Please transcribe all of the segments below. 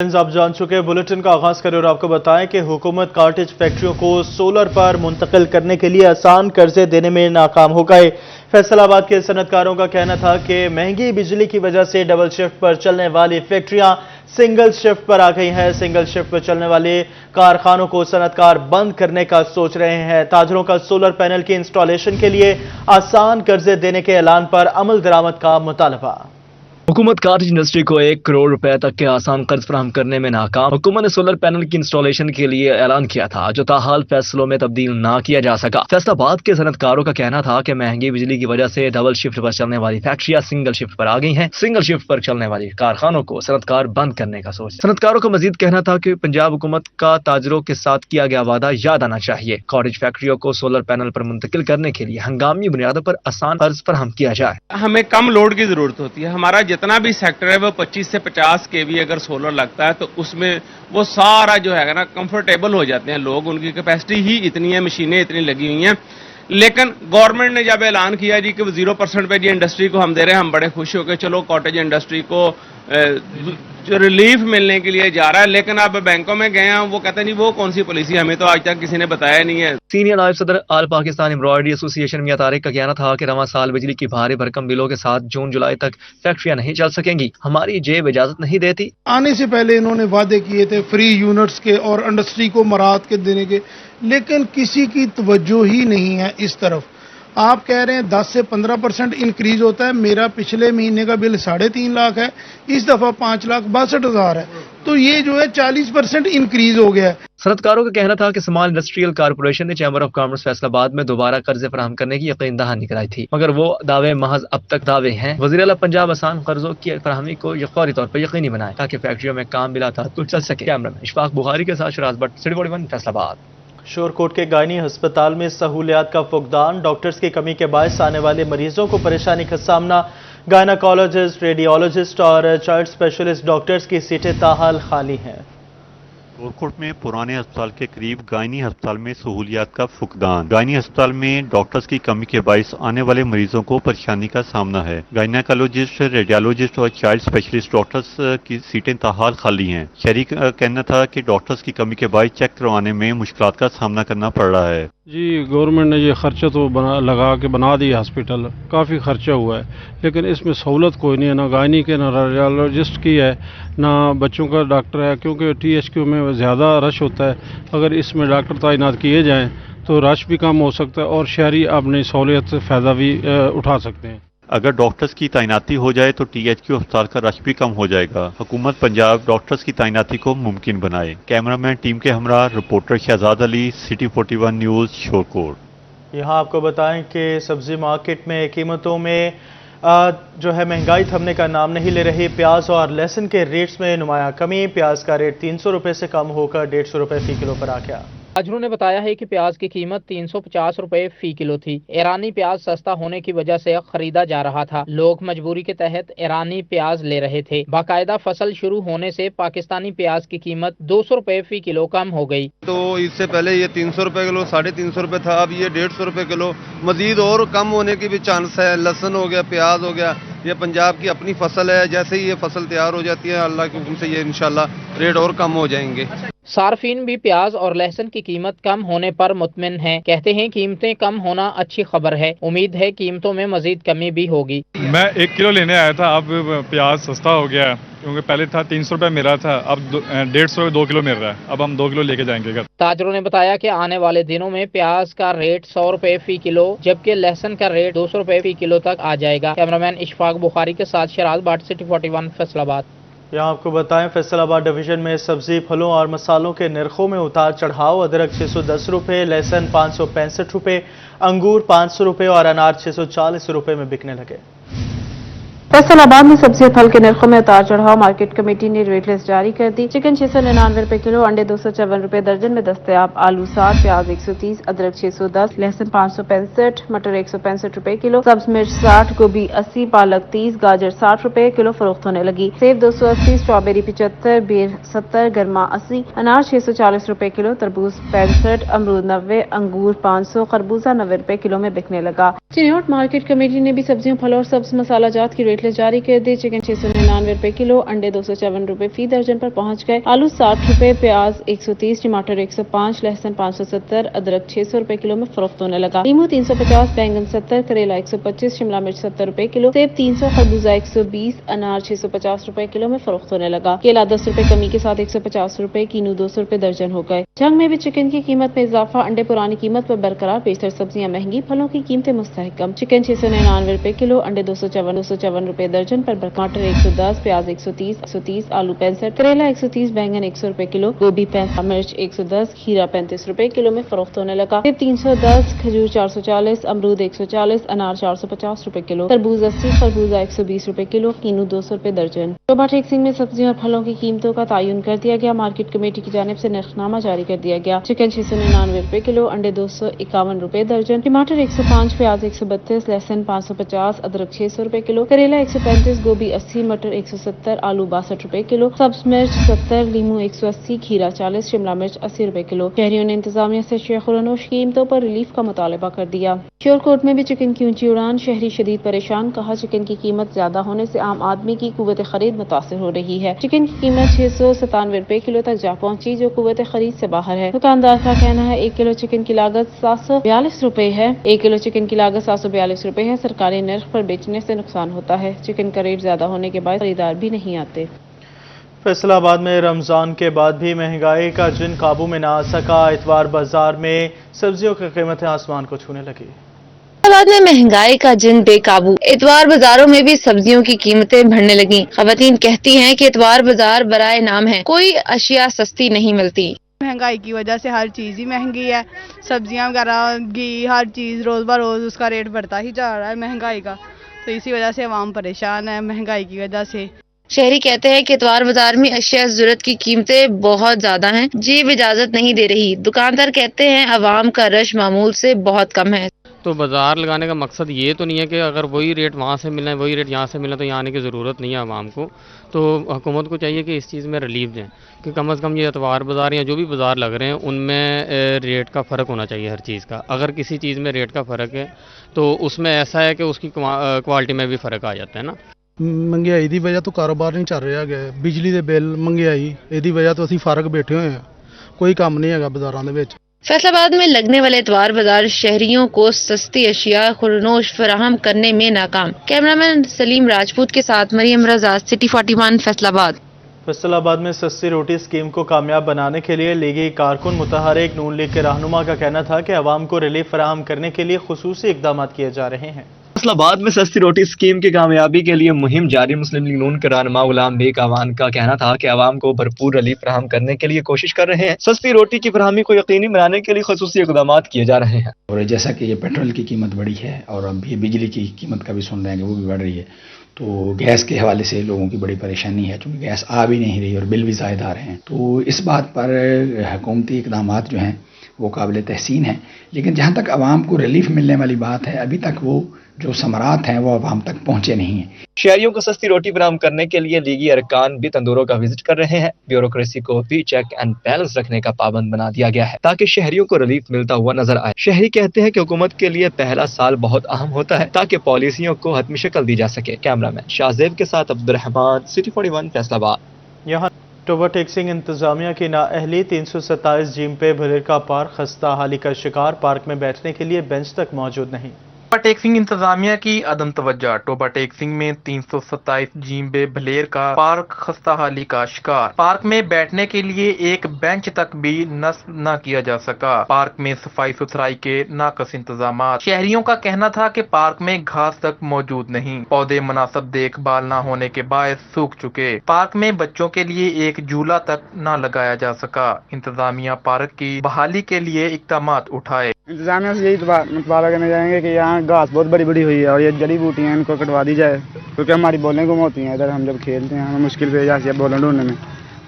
آپ جان چکے بلیٹن کا آغاز کریں اور آپ کو بتائیں کہ حکومت کارٹیج فیکٹریوں کو سولر پر منتقل کرنے کے لیے آسان قرضے دینے میں ناکام ہو گئے۔ فیصل آباد کے صنعتکاروں کا کہنا تھا کہ مہنگی بجلی کی وجہ سے ڈبل شفٹ پر چلنے والی فیکٹریاں سنگل شفٹ پر آ گئی ہیں۔ سنگل شفٹ پر چلنے والے کارخانوں کو صنعتکار بند کرنے کا سوچ رہے ہیں۔ تاجروں کا سولر پینل کی انسٹالیشن کے لیے آسان قرضے دینے کے اعلان پر عمل درآمد کا مطالبہ۔ حکومت کارٹیج انڈسٹری کو 1 کروڑ روپے تک کے آسان قرض فراہم کرنے میں ناکام۔ حکومت نے سولر پینل کی انسٹالیشن کے لیے اعلان کیا تھا جو تاحال فیصلوں میں تبدیل نہ کیا جا سکا۔ فیصل آباد کے صنعتکاروں کا کہنا تھا کہ مہنگی بجلی کی وجہ سے ڈبل شفٹ پر چلنے والی فیکٹریاں سنگل شفٹ پر آ گئی ہیں۔ سنگل شفٹ پر چلنے والی کارخانوں کو صنعتکار بند کرنے کا سوچ۔ صنعتکاروں کا مزید کہنا تھا کہ پنجاب حکومت کا تاجروں کے ساتھ کیا گیا وعدہ یاد آنا چاہیے۔ کارٹیج فیکٹریوں کو سولر پینل پر منتقل کرنے کے لیے ہنگامی بنیادوں پر آسان قرض فراہم کیا جائے۔ ہمیں کم لوڈ کی ضرورت ہوتی ہے۔ ہمارا جتنا بھی سیکٹر ہے وہ 25 سے 50 کے وی اگر سولر لگتا ہے تو اس میں وہ سارا جو ہے نا کمفرٹیبل ہو جاتے ہیں لوگ، ان کی کیپیسٹی ہی اتنی ہے، مشینیں اتنی لگی ہوئی ہیں۔ لیکن گورنمنٹ نے جب اعلان کیا جی کہ 0% پہ جی انڈسٹری کو ہم دے رہے ہیں، ہم بڑے خوش ہو کے چلو کاٹیج انڈسٹری کو جو ریلیف ملنے کے لیے جا رہا ہے، لیکن اب بینکوں میں گئے ہیں وہ کہتے ہیں نہیں وہ کون سی پالیسی، ہمیں تو آج تک کسی نے بتایا نہیں ہے۔ سینئر نائب صدر آل پاکستان امبرائڈری ایسوسی ایشن میاں طارق کا کہنا تھا کہ رواں سال بجلی کی بھاری بھرکم بلوں کے ساتھ جون جولائی تک فیکٹریاں نہیں چل سکیں گی، ہماری جیب اجازت نہیں دیتی۔ آنے سے پہلے انہوں نے وعدے کیے تھے فری یونٹس کے اور انڈسٹری کو مراحت کے دینے کے، لیکن کسی کی توجہ ہی نہیں ہے اس طرف۔ آپ کہہ رہے ہیں 10 سے 15% انکریز ہوتا ہے، میرا پچھلے مہینے کا بل 3.5 لاکھ ہے، اس دفعہ 5,62,000 ہے، تو یہ جو ہے 40% انکریز ہو گیا ہے۔ صنعتکاروں کا کہنا تھا کہ اسمال انڈسٹریل کارپوریشن نے چیمبر آف کامرس فیصل آباد میں دوبارہ قرضے فراہم کرنے کی یقین دہانی کرائی تھی، مگر وہ دعوے محض اب تک دعوے ہیں۔ وزیر اعلیٰ پنجاب آسان قرضوں کی فراہمی کو فوری طور پر یقینی بنائے تاکہ فیکٹریوں میں کام بلا تعطل چل سکے۔ کیمرہ اشفاق بخاری کے ساتھ شراز بٹ، سٹی 41 فیصل آباد۔ شورکوٹ کے گائنی ہسپتال میں سہولیات کا فقدان، ڈاکٹرز کی کمی کے باعث آنے والے مریضوں کو پریشانی کا سامنا۔ گائناکالوجسٹ، ریڈیولوجسٹ اور چائلڈ اسپیشلسٹ ڈاکٹرز کی سیٹیں تاحال خالی ہیں۔ شورکوٹ میں پرانے ہسپتال کے قریب گائنی ہسپتال میں سہولیات کا فقدان۔ گائنی ہسپتال میں ڈاکٹرز کی کمی کے باعث آنے والے مریضوں کو پریشانی کا سامنا ہے۔ گائناکالوجسٹ، ریڈیولوجسٹ اور چائلڈ اسپیشلسٹ ڈاکٹرز کی سیٹیں تاحال خالی ہیں۔ شہری کا کہنا تھا کہ ڈاکٹرز کی کمی کے باعث چیک کروانے میں مشکلات کا سامنا کرنا پڑ رہا ہے۔ جی گورنمنٹ نے یہ خرچہ تو لگا کے بنا دیا ہاسپٹل، کافی خرچہ ہوا ہے، لیکن اس میں سہولت کوئی نہیں ہے، نہ گائنی کے نہ ریڈیولوجسٹ کی ہے نہ بچوں کا ڈاکٹر ہے، کیونکہ ٹی ایچ کیو میں زیادہ رش ہوتا ہے۔ اگر اس میں ڈاکٹر تعینات کیے جائیں تو رش بھی کم ہو سکتا ہے اور شہری اپنی سہولیت سے فائدہ بھی اٹھا سکتے ہیں۔ اگر ڈاکٹرز کی تعیناتی ہو جائے تو ٹی ایچ کیو ہسپتال کا رش بھی کم ہو جائے گا۔ حکومت پنجاب ڈاکٹرز کی تعیناتی کو ممکن بنائے۔ کیمرامین ٹیم کے ہمراہ رپورٹر شہزاد علی، سٹی 41 نیوز، شورکوٹ۔ یہاں آپ کو بتائیں کہ سبزی مارکیٹ میں قیمتوں میں جو ہے مہنگائی تھمنے کا نام نہیں لے رہی۔ پیاز اور لہسن کے ریٹس میں نمایاں کمی، پیاز کا ریٹ 300 روپے سے کم ہو کر 150 روپے فی کلو پر آ گیا۔ تاجروں نے بتایا ہے کہ پیاز کی قیمت 350 روپے فی کلو تھی۔ ایرانی پیاز سستا ہونے کی وجہ سے خریدا جا رہا تھا، لوگ مجبوری کے تحت ایرانی پیاز لے رہے تھے۔ باقاعدہ فصل شروع ہونے سے پاکستانی پیاز کی قیمت 200 روپے فی کلو کم ہو گئی۔ تو اس سے پہلے یہ 300 روپے کلو، 350 روپے تھا، اب یہ 150 روپے کلو، مزید اور کم ہونے کی بھی چانس ہے۔ لہسن ہو گیا، پیاز ہو گیا، یہ پنجاب کی اپنی فصل ہے، جیسے ہی یہ فصل تیار ہو جاتی ہے اللہ کے حکم سے یہ انشاءاللہ ریٹ اور کم ہو جائیں گے۔ صارفین بھی پیاز اور لہسن کی قیمت کم ہونے پر مطمئن ہیں، کہتے ہیں قیمتیں کم ہونا اچھی خبر ہے، امید ہے قیمتوں میں مزید کمی بھی ہوگی۔ میں 1 کلو لینے آیا تھا، اب پیاز سستا ہو گیا ہے، کیونکہ پہلے تھا 300 روپے میرا تھا، اب 150 روپے 2 کلو مل رہا ہے، اب ہم 2 کلو لے کے جائیں گے گھر۔ تاجروں نے بتایا کہ آنے والے دنوں میں پیاز کا ریٹ 100 روپے فی کلو جبکہ لہسن کا ریٹ 200 روپے فی کلو تک آ جائے گا۔ کیمرامین اشفاق بخاری کے ساتھ شراز بٹ، سٹی 41 فیصل آباد۔ یہاں آپ کو بتائیں فیصل آباد ڈویژن میں سبزی، پھلوں اور مسالوں کے نرخوں میں اتار چڑھاؤ۔ ادرک 610 روپے، لہسن 565 روپے، انگور 500 روپے اور انار 640 روپے میں بکنے لگے۔ فیصل آباد میں سبزی اور پھل کے نرخوں میں اتار چڑھاؤ، مارکیٹ کمیٹی نے ریٹ لسٹ جاری کر دی۔ چکن 699 روپے کلو، انڈے 254 روپے درجن میں دستیاب، آلو 60، پیاز 130، ادرک 610، لہسن 565، مٹر 165 روپے کلو، سبز مرچ 60، گوبھی 80، پالک 30، گاجر 60 روپے کلو فروخت ہونے لگی۔ سیب 280، اسٹرابیری 75، بیر 70، گرما 80، انار 640 روپے کلو، تربوز 65، امرود 90، انگور 500، خربوزہ 90 روپے کلو میں بکنے لگا۔ چنیوٹ مارکیٹ کمیٹی نے بھی سبزیوں، پھلوں اور سبز مسالہ جات کی ریٹ रेट लिस्ट जारी कर दी। चिकन 699 रुपए किलो, अंडे 254 रुपए फी दर्जन पर पहुंच गए। आलू 60 रुपए, प्याज 130, टमाटर 105, लहसुन 570, अदरक 600 रुपए किलो में फरोख्त होने लगा। नींबू 350, बैंगन 70, करेला 125, शिमला मिर्च 70 रुपए किलो, सेब 300, खरबूजा 120, अनार 650 रुपए किलो में फरोख्त होने लगा। केला 10 रुपए कमी के साथ 150 रुपए, कीनू 200 रुपए दर्जन हो गए। जंग में भी चिकन की कीमत में इजाफा, अंडे पुरानी कीमत पर बरकरार, पेशतर सब्जियां महंगी, फलों की कीमतें मुस्तहकम। चिकन 699 रुपए किलो, अंडे 254 रुपए दर्जन पर, टमाटर 110, प्याज 130, आलू 65, करेला 130, बैंगन 100 रुपए किलो, गोभी 65, मिर्च 110, खीरा 35 रुपए किलो में फरोख्त होने लगा। सेब 310, खजूर 440, अमरूद 140, अनार 450 रुपए किलो, तरबूज 80, खरबूजा 120 रुपए किलो, कीनू 200 रुपए दर्जन। टोबा टेक्सिंग में सब्जियों और फलों की कीमतों का तयन कर दिया गया। मार्केट कमेटी की जानिब से नरखनामा जारी कर दिया गया। चिकन 699 रुपए किलो, अंडे 251 रुपए दर्जन, टमाटर 105, प्याज 132, लहसुन 550, अदरक 600 रुपए किलो, करेला 135, गोभी 80, मटर 170, आलू 62 रुपए किलो, सब्ज मिर्च 70, लीमू 180, खीरा 40, शिमला मिर्च 80 रुपए किलो। शहरियों ने इंतजामिया से शेख उरनोश कीमतों पर रिलीफ का मुतालबा कर दिया। श्योरकोट में भी चिकन की ऊंची उड़ान, शहरी शदीद परेशान, कहा चिकन की कीमत ज्यादा होने से आम आदमी की कुव्वत खरीद मुतासिर हो रही है। चिकन की कीमत 697 रुपए किलो तक जा पहुंची, जो कुव्वत खरीद से बाहर है। दुकानदार का कहना है 1 किलो चिकन की लागत 742 रुपए है। 1 किलो चिकन की लागत 742 रुपए है। सरकारी नर्ख पर बेचने से नुकसान होता है। चिकन का रेट ज्यादा होने के बाद खरीदार भी नहीं आते। फैसलाबाद में रमजान के बाद भी महंगाई का जिन काबू में ना आ सका, इतवार बाजार में सब्जियों की कीमतें आसमान को छूने लगी। फैसलाबाद में महंगाई का जिन बेकाबू, इतवार बाजारों में भी सब्जियों की कीमतें बढ़ने लगी। खवातीन कहती हैं कि इतवार बाजार बराए नाम है, कोई अशिया सस्ती नहीं मिलती। महंगाई की वजह से हर चीज़ ही महंगी है, सब्जियां वगैरह, घी, हर चीज़ रोज़ ब रोज़ उसका रेट बढ़ता ही जा रहा है महंगाई का, तो इसी वजह से अवाम परेशान है महंगाई की वजह से। शहरी कहते हैं कि इतवार बाजार में अशिया ज़रूरत की कीमतें बहुत ज्यादा हैं, जेब इजाजत नहीं दे रही। दुकानदार कहते हैं अवाम का रश मामूल से बहुत कम है। तो बाजार लगाने का मकसद ये तो नहीं है कि अगर वही रेट वहाँ से मिले वही रेट यहाँ से मिले तो यहाँ आने की ज़रूरत नहीं है आवाम को। तो हुकूमत को चाहिए कि इस चीज़ में रिलीफ दें कि कम से कम ये इतवार बाज़ार या जो भी बाज़ार लग रहे हैं उनमें रेट का फ़र्क होना चाहिए हर चीज़ का। अगर किसी चीज़ में रेट का फ़र्क है तो उसमें ऐसा है कि उसकी क्वालिटी में भी फ़र्क आ जाता है ना। महंगाई की वजह तो कारोबार नहीं चल रहा है, बिजली के बिल, महंगाई, इसकी वजह तो असीं फर्क बैठे हुए हैं, कोई काम नहीं है बाजारों के विच। फैसलाबाद में लगने वाले इतवार बाजार शहरियों को सस्ती अशिया खुरनोश फराहम करने में नाकाम। कैमरामैन सलीम राजपूत के साथ मरियम रजा, सिटी 41 फैसलाबाद। फैसलाबाद में सस्ती रोटी स्कीम को कामयाब बनाने के लिए लीगी कारकुन मुतहरिक नून लीग के रहनुमा का कहना था कि अवाम को रिलीफ फराहम करने के लिए खुसूसी इकदाम किए जा रहे हैं। फैसलाबाद में सस्ती रोटी स्कीम की कामयाबी के लिए मुहिम जारी। मुस्लिम लीग नून के रहनुमा गुलाम बेग आवान का कहना था कि आवाम को भरपूर रिलीफ फराहम करने के लिए कोशिश कर रहे हैं। सस्ती रोटी की फराहमी को यकीनी बनाने के लिए खुसूसी इकदाम किए जा रहे हैं। और जैसा कि ये पेट्रोल की कीमत बढ़ी है और अब ये बिजली की कीमत का भी सुन रहे हैं कि वो भी बढ़ रही है, तो गैस के हवाले से लोगों की बड़ी परेशानी है, क्योंकि गैस आ भी नहीं रही और बिल भी ज़ायद आ रहे हैं। तो इस बात पर हुकूमती इकदाम जो हैं वो काबिल तहसीन है, लेकिन जहाँ तक आवाम को रिलीफ मिलने वाली बात है, अभी तक वो जो समरात हैं वो आवाम तक पहुँचे नहीं हैं। शहरियों को सस्ती रोटी फराहम करने के लिए लीगी अरकान भी तंदूरों का विजिट कर रहे हैं। ब्यूरोक्रेसी को भी चेक एंड बैलेंस रखने का पाबंद बना दिया गया है ताकि शहरियों को रिलीफ मिलता हुआ नजर आए। शहरी कहते हैं कि हुकूमत के लिए पहला साल बहुत अहम होता है ताकि पॉलिसियों को हतमी शक्ल दी जा सके। कैमरामैन शाहजेब के साथ अब्दुर्रहमान, सिटी 41 फैसलाबाद। यहाँ टोबा टेक्सिंग इंतजामिया की नाअहली, 327 जीम पे भलेर का पार्क खस्ता हाली का शिकार, पार्क में बैठने के लिए बेंच तक मौजूद नहीं। टोबा टेक्सिंग इंतजामिया की अदम तवज्जो। टोबा टेक्सिंग में 327 जीम बे भलेर का पार्क खस्ता हाली का शिकार, पार्क में बैठने के लिए एक बेंच तक भी नस्ब न किया जा सका। पार्क में सफाई सुथराई के नाकस इंतजाम। शहरियों का कहना था कि पार्क में घास तक मौजूद नहीं, पौधे मुनासिब देखभाल न होने के बायस सूख चुके। पार्क में बच्चों के लिए एक झूला तक न लगाया जा सका। इंतजामिया पार्क की बहाली के लिए इक़दाम उठाए। इंतजामिया से यही मुतालबा करने जाएंगे कि यहाँ घास बहुत बड़ी बड़ी हुई है और ये जड़ी बूटियाँ इनको कटवा दी जाए, क्योंकि हमारी बॉलें गुम होती हैं इधर, हम जब खेलते हैं हमें मुश्किल पेश आती है बॉलें ढूंढने में।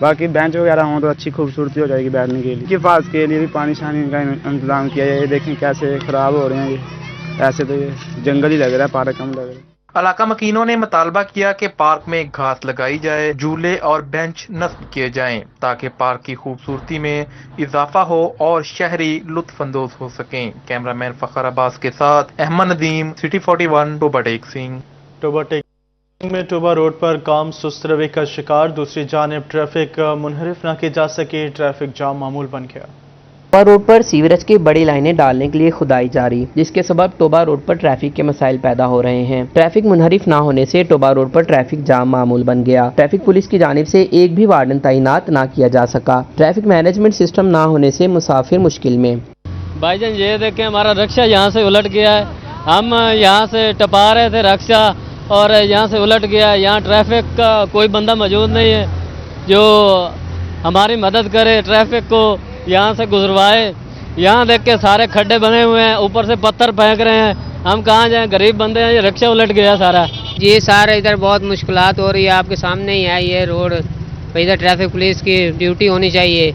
बाकी बेंच वगैरह हों तो अच्छी खूबसूरती हो जाएगी बैठने के लिए। हिफाजत के लिए भी पानी शानी का इंतजाम किया है। ये देखें कैसे ख़राब हो रहे हैं, ये ऐसे तो ये जंगल ही लग रहा है, पार्क कम लग रहा है। इलाका मकीनों ने मुतालबा किया कि पार्क में घास लगाई जाए, झूले और बेंच नस्ब किए जाएं ताकि पार्क की खूबसूरती में इजाफा हो और शहरी लुत्फ अंदोज हो सकें। कैमरामैन फखर अब्बास के साथ अहमद नदीम, सिटी 41 टोबा टेक्सिंग। में टोबा रोड पर काम सुस्त रवि का शिकार, दूसरी जानिब ट्रैफिक मुनहरिफ न की जा सके, ट्रैफिक जाम मामूल बन गया। टोबा रोड पर सीवरेज की बड़ी लाइनें डालने के लिए खुदाई जारी, जिसके सबब टोबा रोड पर ट्रैफिक के मसाइल पैदा हो रहे हैं। ट्रैफिक मुनहरिफ ना होने से टोबा रोड पर ट्रैफिक जाम मामूल बन गया। ट्रैफिक पुलिस की जानिब से एक भी वार्डन तैनात ना किया जा सका। ट्रैफिक मैनेजमेंट सिस्टम ना होने से मुसाफिर मुश्किल में। भाईजान ये देखें, हमारा रिक्शा यहाँ से उलट गया है, हम यहाँ से टपा रहे थे रिक्शा और यहाँ से उलट गया। यहाँ ट्रैफिक का कोई बंदा मौजूद नहीं है जो हमारी मदद करे, ट्रैफिक को यहाँ से गुजरवाए। यहाँ देख के सारे खड्डे बने हुए हैं, ऊपर से पत्थर फेंक रहे हैं, हम कहाँ जाएं, गरीब बंदे हैं, ये रिक्शा उलट गया सारा। ये सारे इधर बहुत मुश्किलात हो रही है, आपके सामने ही है ये रोड। इधर ट्रैफिक पुलिस की ड्यूटी होनी चाहिए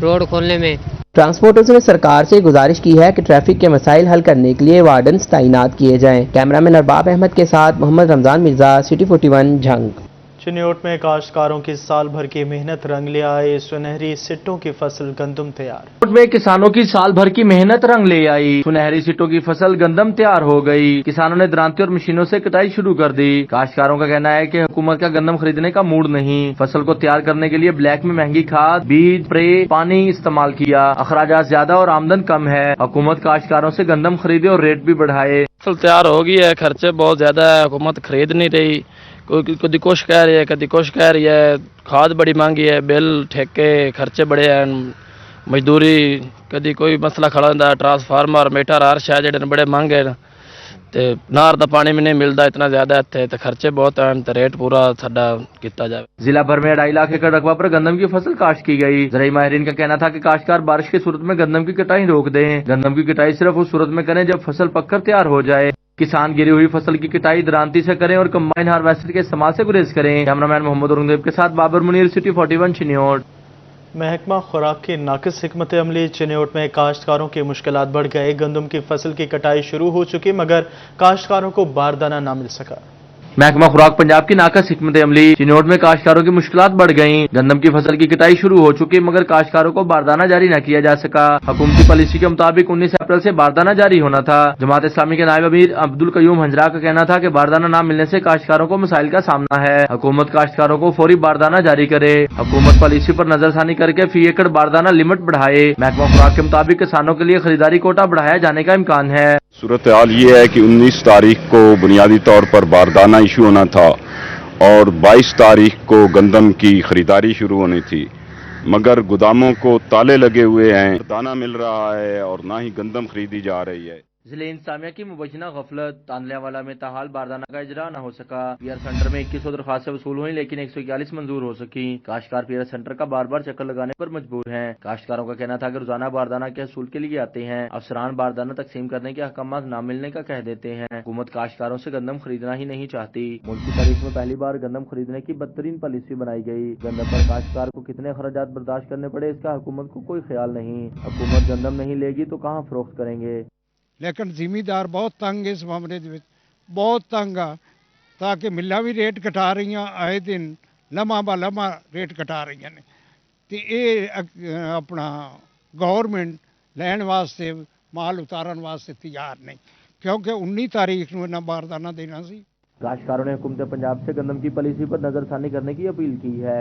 रोड खोलने में। ट्रांसपोर्टर्स ने सरकार से गुजारिश की है कि ट्रैफिक के मसाइल हल करने के लिए वार्डन्स तैनात किए जाएं। कैमरामैन अरबाब अहमद के साथ मोहम्मद रमजान मिर्जा, सिटी 41 झंग। चिन्योट में काश्तकारों की साल भर की मेहनत रंग ले आए, सुनहरी सिट्टों की फसल गंदम तैयार। चिन्योट में किसानों की साल भर की मेहनत रंग ले आई, सुनहरी सिट्टों की फसल गंदम तैयार हो गई। किसानों ने दरांती और मशीनों से कटाई शुरू कर दी। काश्तकारों का कहना है कि हुकूमत का गंदम खरीदने का मूड नहीं। फसल को तैयार करने के लिए ब्लैक में महंगी खाद, बीज, स्प्रे, पानी इस्तेमाल किया। अखराजात ज्यादा और आमदन कम है। हुकूमत काश्तकारों से गंदम खरीदे और रेट भी बढ़ाए। फसल तैयार हो गई है, खर्चे बहुत ज्यादा है, हुकूमत खरीद नहीं रही। कभी कुछ कह रही है, कभी कुछ कह रही है। खाद बड़ी महंगी है, बिल ठेके खर्चे बड़े हैं, मजदूरी कभी कोई मसला खड़ा होता, ट्रांसफार्मर मीटर हर शह जेडे बड़े महंगे ते नहर का पानी भी नहीं मिलता इतना ज्यादा इत्थे, ते खर्चे बहुत हैं, ते रेट पूरा साडा किया जाए। जिला भर में 2.5 लाख एकड़ रकबा पर गंदम की फसल काश्त की गई। ज़राई माहिरीन का कहना था कि काश्तकार बारिश की सूरत में गंदम की कटाई रोक दें। गंदम की कटाई सिर्फ उस सूरत में करें जब फसल पककर तैयार हो जाए। किसान गिरी हुई फसल की कटाई दरांती से करें और कंबाइन हार्वेस्टर के इस्तेमाल से गुरेज करें। कैमरामैन मोहम्मद औरंगजेब के साथ बाबर मुनीर, सिटी 41 चिन्योट। महकमा खुराक की नाकिस हिकमत अमली, चिन्योट में काश्तकारों की मुश्किलात बढ़ गए। गंदम की फसल की कटाई शुरू हो चुकी मगर काश्तकारों को बारदाना ना मिल सका। महकमा खुराक पंजाब की नाकस हिकमत अमली, चिन्योट में काश्तकारों की मुश्किलात बढ़ गईं। गंदम की फसल की कटाई शुरू हो चुकी मगर काश्तकारों को बारदाना जारी न किया जा सका। हुकूमती पॉलिसी के मुताबिक 19 अप्रैल से बारदाना जारी होना था। जमात इस्लामी के नायब अमीर अब्दुल कयूम हंजरा का कहना था कि बारदाना न मिलने से काश्तकारों को मसाइल का सामना है। हुकूमत काश्तकारों को फौरी बारदाना जारी करे। हुकूमत पॉलिसी पर नजरसानी करके फी एकड़ बारदाना लिमिट बढ़ाए। महकमा खुराक के मुताबिक किसानों के लिए खरीदारी कोटा बढ़ाया जाने का इम्कान है। सूरत हाल ये है कि 19 तारीख को बुनियादी तौर पर बारदाना इशू होना था और 22 तारीख को गंदम की खरीदारी शुरू होनी थी, मगर गोदामों को ताले लगे हुए हैं, दाना मिल रहा है और ना ही गंदम खरीदी जा रही है। जिले इंतजामिया की मुबैना गफलत, तांदलियावाला में ताहाल बारदाना का इजरा न हो सका। पीआर सेंटर में 2100 दरख्वास्तें वसूल हुई लेकिन 141 मंजूर हो सकी। काश्तकार पीआर सेंटर का बार बार चक्कर लगाने पर मजबूर हैं। काश्तकारों का कहना था कि रोजाना बारदाना के हसूल के लिए आते हैं, अफसरान बारदाना तकसीम करने के अहकाम न मिलने का कह देते हैं। हुकूमत काश्तकारों से गंदम खरीदना ही नहीं चाहती। मुल्क की तारीख में पहली बार गंदम खरीदने की बदतरीन पॉलिसी बनाई गई। गंदम पर काश्तकार को कितने खर्चात बर्दाश्त करने पड़े इसका हुकूमत को कोई ख्याल नहीं। हुकूमत गंदम नहीं लेगी तो कहाँ फरोख्त करेंगे। लेकिन जिमीदार बहुत तंग इस मामले ਵਿੱਚ बहुत तंग आ ताकि मिल्लां भी रेट घटा रही आए दिन लम्हा बा लम्हा रेट घटा रही ने ते ये अपना गवर्नमेंट लैन वास्ते माल उतारन वास्ते तैयार नहीं क्योंकि 19 तारीख ਨੂੰ ਇਹਨਾਂ ਬਾਰਦਾਨਾ ਦੇਣਾ ਸੀ। काश्तकारों ने हुकूमत पंजाब से गंदम की पॉलिसी पर नजरसानी करने की अपील की है।